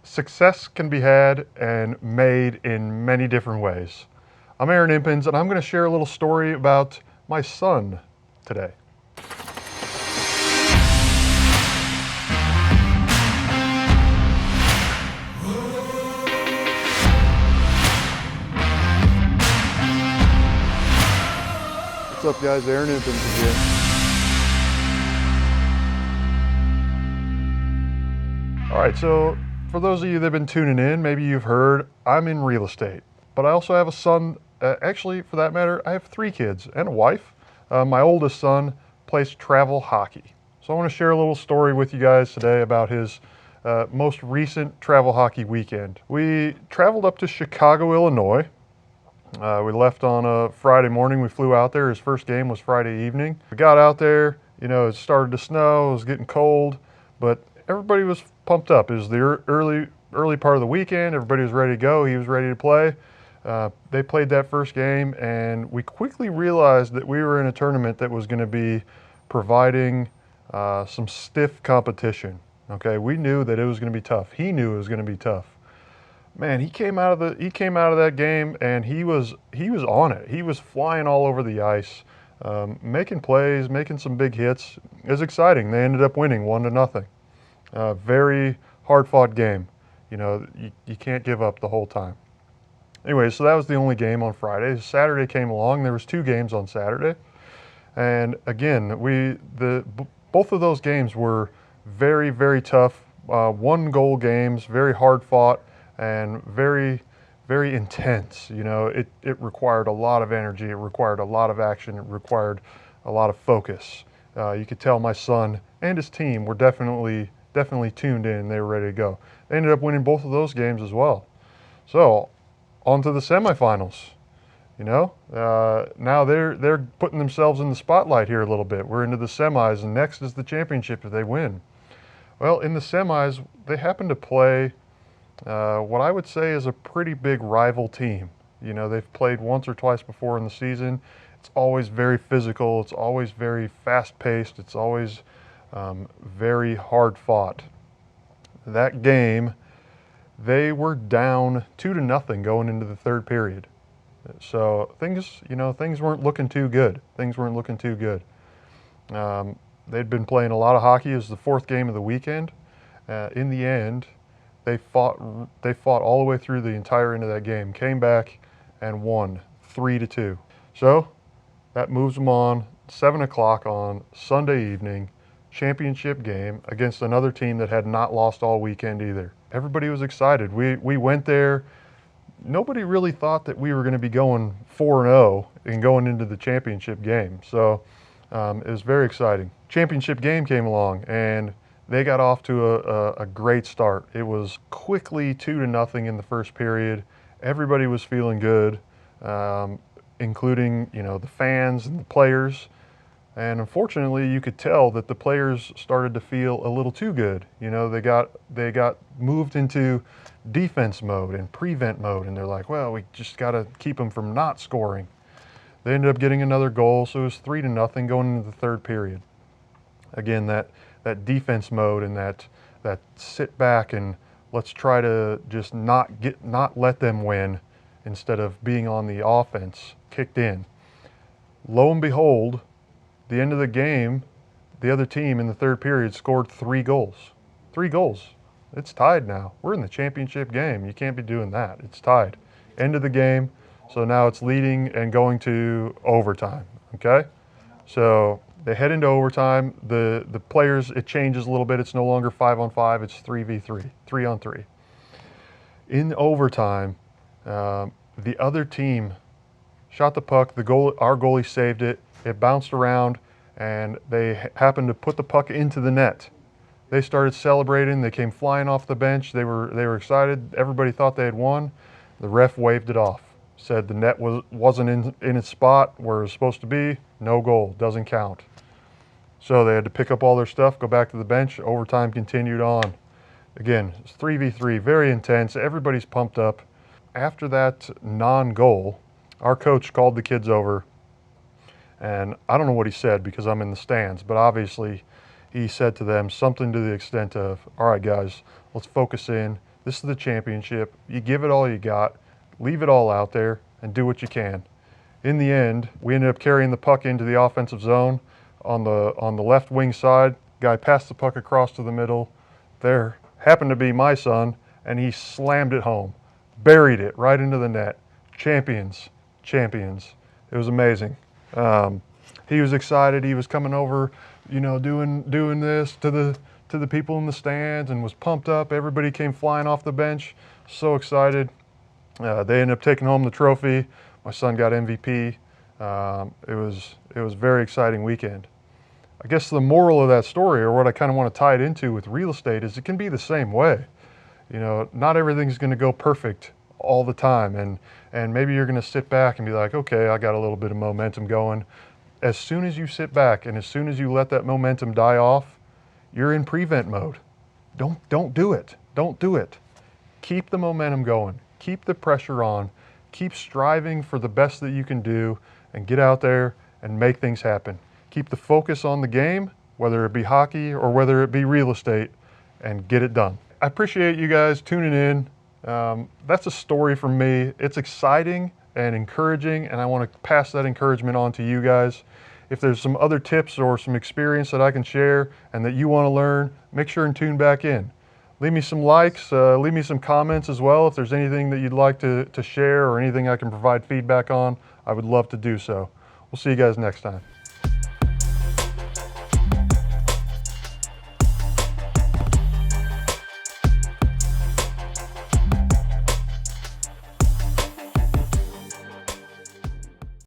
Success can be had and made in many different ways. I'm Aaron Impens, and I'm going to share a little story about my son today. What's up, guys? Aaron Impens again. All right, so for those of you that have been tuning in, maybe you've heard I'm in real estate, but I also have a son. Actually, for that matter, I have 3 kids and a wife. My oldest son plays travel hockey. So I want to share a little story with you guys today about his most recent travel hockey weekend. We traveled up to Chicago, Illinois. We left on a Friday morning. We flew out there. His first game was Friday evening. We got out there, it started to snow, it was getting cold, but everybody was pumped up. It was the early part of the weekend. Everybody was ready to go. He was ready to play. They played that first game, and we quickly realized that we were in a tournament that was going to be providing some stiff competition. Okay, we knew that it was going to be tough. He knew it was going to be tough. Man, he came out of that game, and he was on it. He was flying all over the ice, making plays, making some big hits. It was exciting. They ended up winning 1-0. Very hard-fought game. You can't give up the whole time. Anyway, so that was the only game on Friday. Saturday came along. There was 2 games on Saturday, and again, both of those games were very, very tough. 1-goal games, very hard-fought, and very, very intense. It required a lot of energy. It required a lot of action. It required a lot of focus. You could tell my son and his team were definitely tuned in. They were ready to go. They ended up winning both of those games as well. So on to the semifinals. Now they're putting themselves in the spotlight here a little bit. We're into the semis, and next is the championship if they win. Well, in the semis, they happen to play what I would say is a pretty big rival team. They've played once or twice before in the season. It's always very physical. It's always very fast-paced. It's always very hard fought. That game, they were down 2-0 going into the third period. So things weren't looking too good. They'd been playing a lot of hockey. It was the 4th game of the weekend. In the end, they fought all the way through the entire end of that game, came back and won 3-2. So that moves them on 7 o'clock on Sunday evening, championship game against another team that had not lost all weekend either. Everybody was excited. We went there. Nobody really thought that we were going to be going 4-0 and going into the championship game. So it was very exciting. Championship game came along, and they got off to a great start. It was quickly 2-0 in the first period. Everybody was feeling good, including the fans and the players. And unfortunately, you could tell that the players started to feel a little too good. They got moved into defense mode and prevent mode, and they're like, well, we just got to keep them from not scoring. They ended up getting another goal, so it was 3-0 going into the third period. Again, that defense mode and that sit back and let's try to just not let them win instead of being on the offense kicked in. Lo and behold, the end of the game, the other team in the third period scored 3 goals. 3 goals. It's tied now. We're in the championship game. You can't be doing that. It's tied. End of the game. So now it's leading and going to overtime. Okay? So they head into overtime. The players, it changes a little bit. It's no longer 5-on-5. It's 3v3, 3-on-3. In overtime, the other team shot the puck. Our goalie saved it. It bounced around, and they happened to put the puck into the net. They started celebrating. They came flying off the bench. They were excited. Everybody thought they had won. The ref waved it off. Said the net wasn't in its spot where it was supposed to be. No goal. Doesn't count. So they had to pick up all their stuff, go back to the bench. Overtime continued on. Again, it's 3v3, very intense. Everybody's pumped up. After that non-goal, our coach called the kids over, and I don't know what he said because I'm in the stands, but obviously he said to them something to the extent of, all right, guys, let's focus in. This is the championship. You give it all you got, leave it all out there, and do what you can. In the end, we ended up carrying the puck into the offensive zone on the left wing side. Guy passed the puck across to the middle. There happened to be my son, and he slammed it home, buried it right into the net. Champions, champions. It was amazing. He was excited. He was coming over, you know, doing this to the people in the stands and was pumped up. Everybody came flying off the bench, so excited. They ended up taking home the trophy. My son got MVP. It was a very exciting weekend. I guess the moral of that story, or what I kind of want to tie it into with real estate, is it can be the same way. You know, not everything's going to go perfect all the time, and maybe you're going to sit back and be like, okay, I got a little bit of momentum going. As soon as you sit back and as soon as you let that momentum die off, you're in prevent mode. Don't do it. Don't do it. Keep the momentum going. Keep the pressure on. Keep striving for the best that you can do, and get out there and make things happen. Keep the focus on the game, whether it be hockey or whether it be real estate, and get it done. I appreciate you guys tuning in. That's a story from me. It's exciting and encouraging, and I want to pass that encouragement on to you guys. If there's some other tips or some experience that I can share and that you want to learn, make sure and tune back in. Leave me some likes, leave me some comments as well. If there's anything that you'd like to share or anything I can provide feedback on, I would love to do so. We'll see you guys next time.